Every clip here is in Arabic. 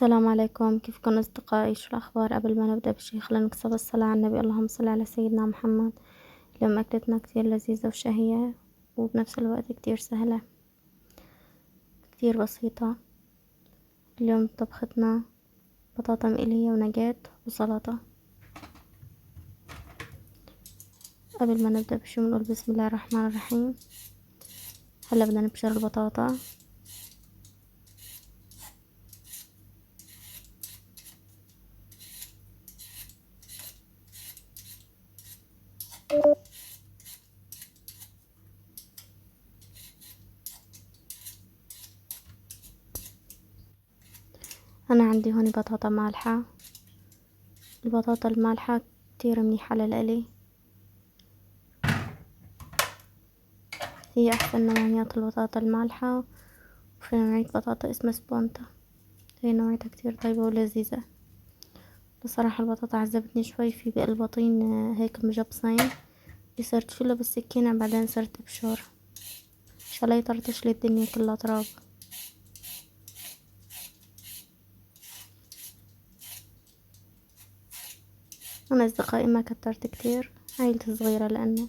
السلام عليكم، كيفكن أصدقائي؟ شو الأخبار؟ قبل ما نبدأ بشي خلينا نكتب الصلاة على النبي. اللهم صل على سيدنا محمد. اليوم أكلتنا كتير لذيذة وشهية وبنفس الوقت كتير سهلة، كتير بسيطة. اليوم طبختنا بطاطا مقلية ونجات وسلطة. قبل ما نبدأ بشي بنقول بسم الله الرحمن الرحيم. هلا بدنا نبشر البطاطا. أنا عندي هوني بطاطا مالحة. البطاطا المالحة كتير منيحة للقلي، هي أحسن نوعيات البطاطا المالحة. وفي نوعية بطاطا اسمها سبونتا، هي نوعيتها كتير طيبة ولذيذة. بصراحة البطاطا عذبتني شوي في بقلبطين هيك مجبصين، صرت شيله بالسكينة بعدين صرت ابشر عشان لا يطرطش لي الدنيا كلها تراب. انا اصدقائي ما كترت كتير، عيلتي صغيرة لانه،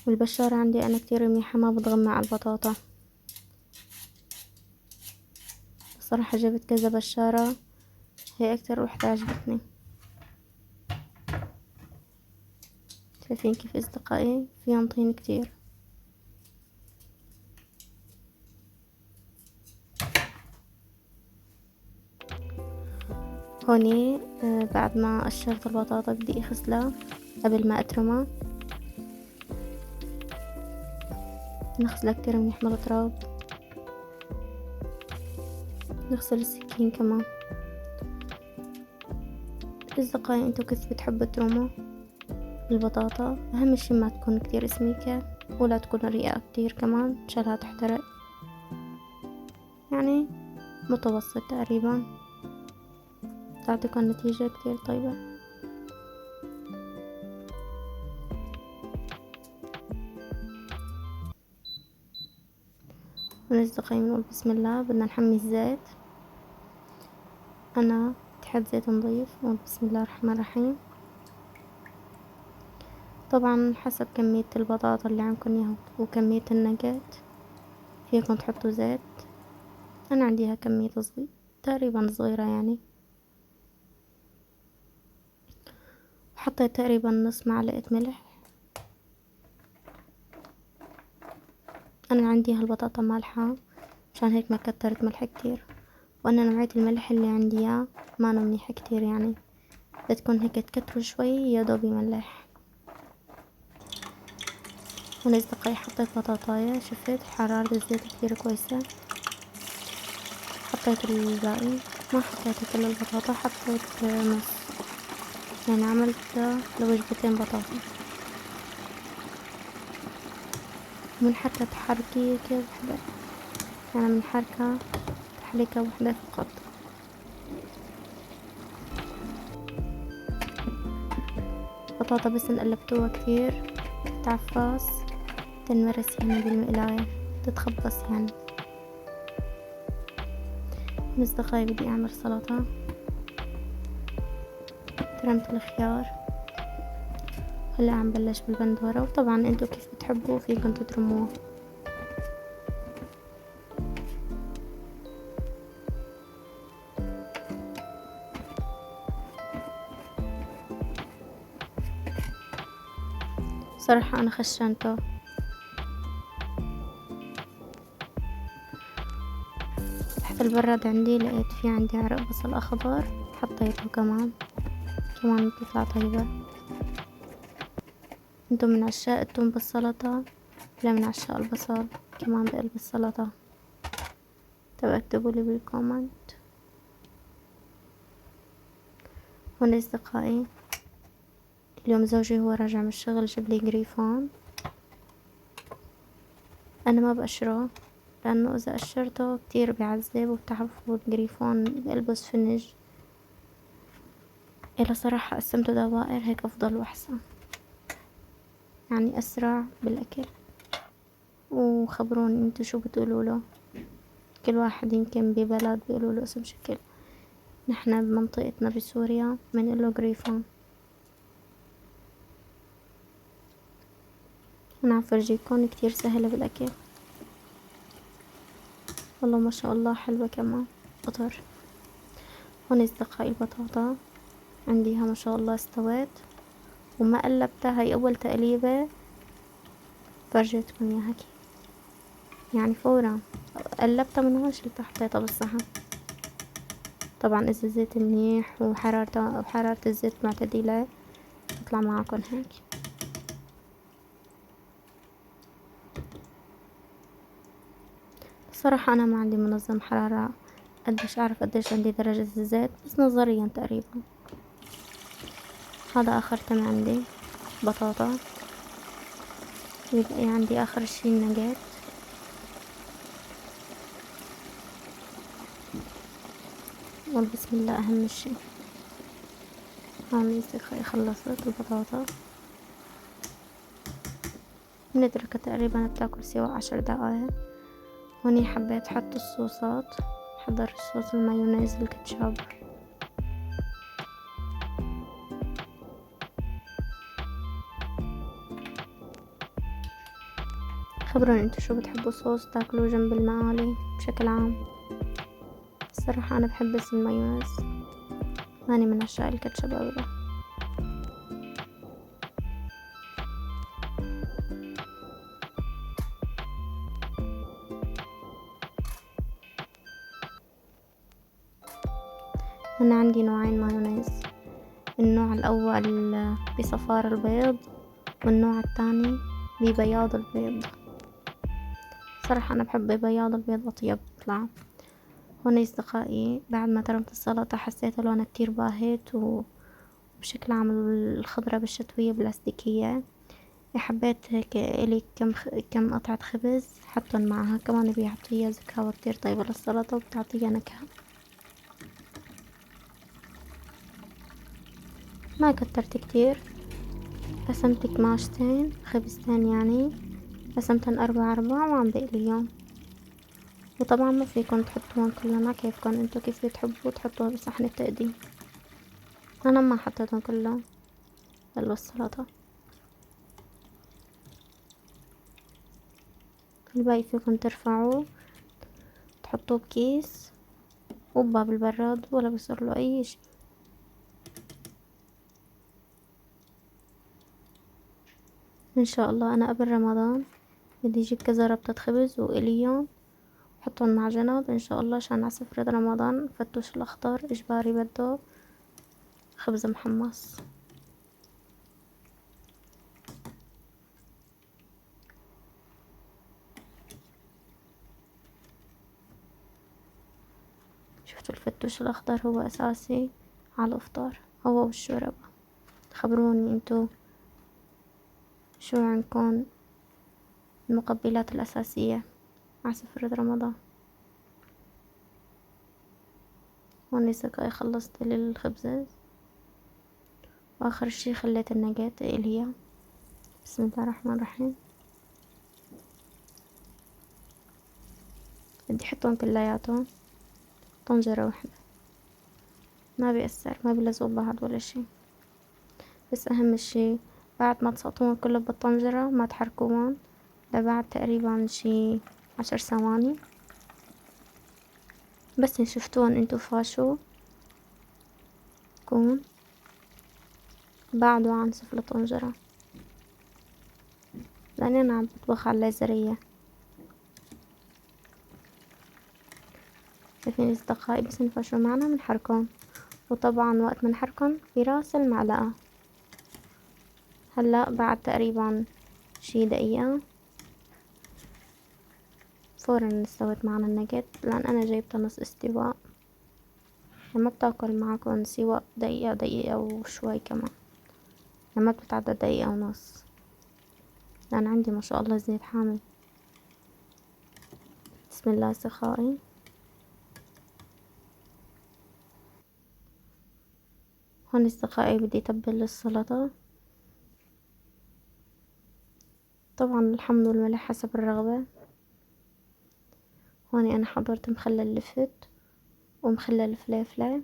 والبشارة عندي انا كتير منيحة، ما بتغمى على البطاطا. بصراحة جبت كذا بشارة، هي اكتر وحدة عجبتني. شايفين كيف اصدقائي فيهم طين كتير. هوني بعد ما قشرت البطاطا بدي اغسلها قبل ما اترمها. نغسلها كتير منيح من التراب، نغسل السكين كمان. أصدقائي انتو كيف بتحبوا تروموا البطاطا؟ أهم شي ما تكون كتير سميكة ولا تكون رقيقة كتير كمان مشانها تحترق، يعني متوسط تقريبا، تعطيكم نتيجة كتير طيبة. من أصدقائي بنقول بسم الله. بدنا نحمي الزيت. أنا تحت زيت نضيف، نقول بسم الله الرحمن الرحيم. طبعا حسب كمية البطاطا اللي عندكم اياها وكمية النجات فيكم تحطوا زيت. أنا عنديها كمية تقريبا صغيرة يعني. حطيت تقريبا نص معلقة ملح. أنا عندي هالبطاطا مالحة عشان هيك ما كترت ملح كتير، وأنا نوعية الملح اللي عندي اياه ما منيح كتير، يعني بتكون هيك تكتر شوي يا دوب يملح. هون أصدقائي حطيت بطاطاية، شفت حرارة الزيت كتير كويسة. حطيت الباقي، ما حطيت كل البطاطا، حطيت نص، يعني عملت لوجبتين بطاطا. من حركة تحركيكة وحدة، يعني من حركة تحريكة وحدة فقط. بطاطا بس نقلبتوها كتير تعفاص تنمرس يعني بالمقلاية، تتخبص يعني. من أصدقائي بدي أعمل سلطة. ترمت الخيار، هلا عم بلش بالبندورة، وطبعا انتو كيف بتحبوا فيكن تترموه. صراحة أنا خشنته. تحت البراد عندي لقيت في عندي عرق بصل أخضر، حطيته كمان بتطلع طيبة. انتو من عشاق التوم بالسلطة ولا من عشاق البصل كمان بقلب السلطة؟ طب اكتبولي بالكومنت. هون أصدقائي اليوم زوجي هو راجع من الشغل جبلي قريفان. أنا ما بقشره لأنه إذا قشرته كتير بيعذب، وبتعرفوا القريفان بقلبه سفنج. إلا صراحة قسمته دوائر هيك أفضل وأحسن، يعني أسرع بالأكل. وخبروني انتو شو بتقولوا له، كل واحد يمكن ببلد بيقولوا له اسم شكل. نحنا بمنطقتنا بسوريا بنقوله قريفان. أنا عم فرجيكم كتير سهلة بالأكل، والله ما شاء الله حلوة كمان قطر. هون أصدقائي البطاطا عنديها ما شاء الله استوت وما قلبتها، هاي أول تقليبة فرجيتكم إياها كيف، يعني فورا قلبتها من هون شلتها حطيتها بالصحن. طبعا إذا الزيت منيح وحرارة الزيت معتدلة تطلع معاكم هيك. الصراحة أنا ما عندي منظم حرارة قديش أعرف قديش عندي درجة الزيت، بس نظريا تقريبا. هذا آخر تم عندي بطاطا، يبقى عندي آخر شي النجات. والبسم الله أهم شي. هون أصدقائي خلصت البطاطا، بنتركها تقريبا بتاكل سوا 10 دقايق. هوني حبيت حط الصوصات، حضر الصوص المايونيز الكاتشب. خبروني انتو شو بتحبوا صوص تاكلوه جنب المقالي بشكل عام. الصراحة أنا بحب بس المايونيز، ماني من عشاق الكاتشب أبدا. أنا عندي نوعين مايونيز، النوع الأول بصفار البيض والنوع الثاني ببياض البيض. صراحة أنا بحب بياض البيض أطيب بطلع. هون أصدقائي بعد ما ترمت السلطة حسيت لونها كتير باهت، وبشكل عام الخضرة بالشتوية بلاستيكية. حبيت هيك إلي كم قطعة خبز حطن معها كمان، بيعطيها زكاوة كتير طيبة للسلطة وبتعطيها نكهة. ما كترت كتير، قسمت كماشتين خبزتين يعني، قسمتن 4 وعم بقليهم. وطبعا ما فيكن تحطوهم كلهم على كيفكن انتو، كيف بتحبوا تحطوها بصحن التقديم. انا ما حطيتهم كلهم بالسلطة. الباقي فيكن ترفعوه تحطوه بكيس وبباب البراد ولا بيصير له اي شي. ان شاء الله انا قبل رمضان بدي اجيب كذا ربطة خبز وقليهم حطهم مع جنب ان شاء الله، عشان على سفرة رمضان فتوش الاخضر اجباري بده خبز محمص. شفتوا الفتوش الاخضر هو اساسي على الافطار، هو والشوربة. خبروني انتو شو عندكن المقبلات الاساسية مع سفرة رمضان. هون سكاي خلصت الخبزة، واخر شي خليت النجات اليها. بسم الله الرحمن الرحيم. بدي احطهم كلياتهم طنجرة واحدة، ما بيأثر ما بيلزقوا ببعض ولا شي. بس اهم شي بعد ما تسقطوهم كلهم بالطنجرة ما تحركوهم لبعد تقريبا شي 10 ثواني. بس شفتوهم انتو فاشوا كون بعدوا عن سفل الطنجرة، لاني انا عم بطبخ على الليزرية. شايفين اصدقائي بس انفشوا معنا بنحركهم، وطبعا وقت ما نحركهم براس المعلقة. هلا بعد تقريبا شي دقيقة فورا استوت معنا النجت، لان انا جايبتها نص استواء، يعني ما بتاكل معكم سوا دقيقة وشوي كمان، يعني ما بتتعدى دقيقة ونص، لان عندي ما شاء الله زيت حامي. بسم الله سخائي. هون استقائي بدي تبل السلطة، طبعا الحمض والملح حسب الرغبة. هون أنا حضرت مخلل لفت ومخلل فليفلة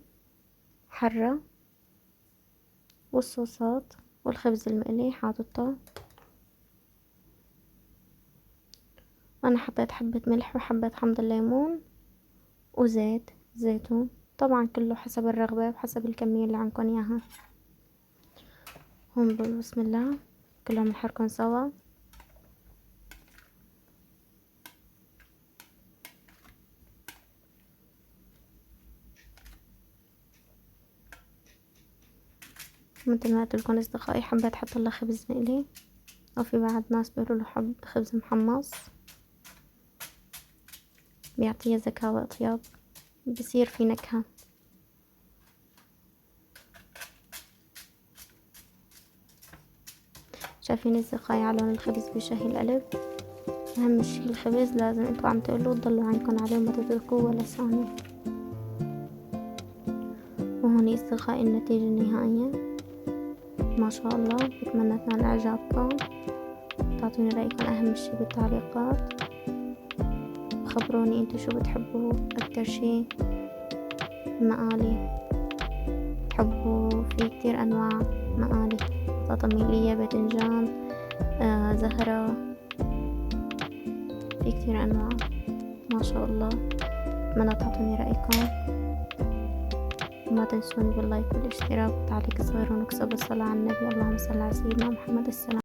حرة والصوصات والخبز المقلي حاططه. أنا حطيت حبة ملح وحبة حمض الليمون وزيت زيتون، طبعا كله حسب الرغبة وحسب الكمية اللي عندكم إياها. هون بسم الله كلهم نحركن سوا. مثل ما قلتلكن أصدقائي حبيت أحط له خبز مقلي، أو في بعض ناس بيقولوا له حب خبز محمص، بيعطيه زكاة وأطياب، بصير في نكهة. شايفين أصدقائي على لون الخبز بشهي القلب. أهم شي الخبز لازم انتوا عم تقلوا تضلوا عينكن عليه وما تتركوه ولا ثانية. وهون أصدقائي النتيجة النهائية ما شاء الله. بتمنى تنال إعجابكم، تعطوني رأيكم أهم شي بالتعليقات، خبروني انتو شو بتحبوا أكتر شي. مقالي تحبوا في كتير أنواع مقالي، بطاطا مقلية، باذنجان، زهرة، في كتير أنواع ما شاء الله. أتمنى تعطوني رأيكم، وما تنسوني باللايك والاشتراك والتعليق الصغير ونكسب الصلاة على النبي. اللهم صل على سيدنا محمد. السلام.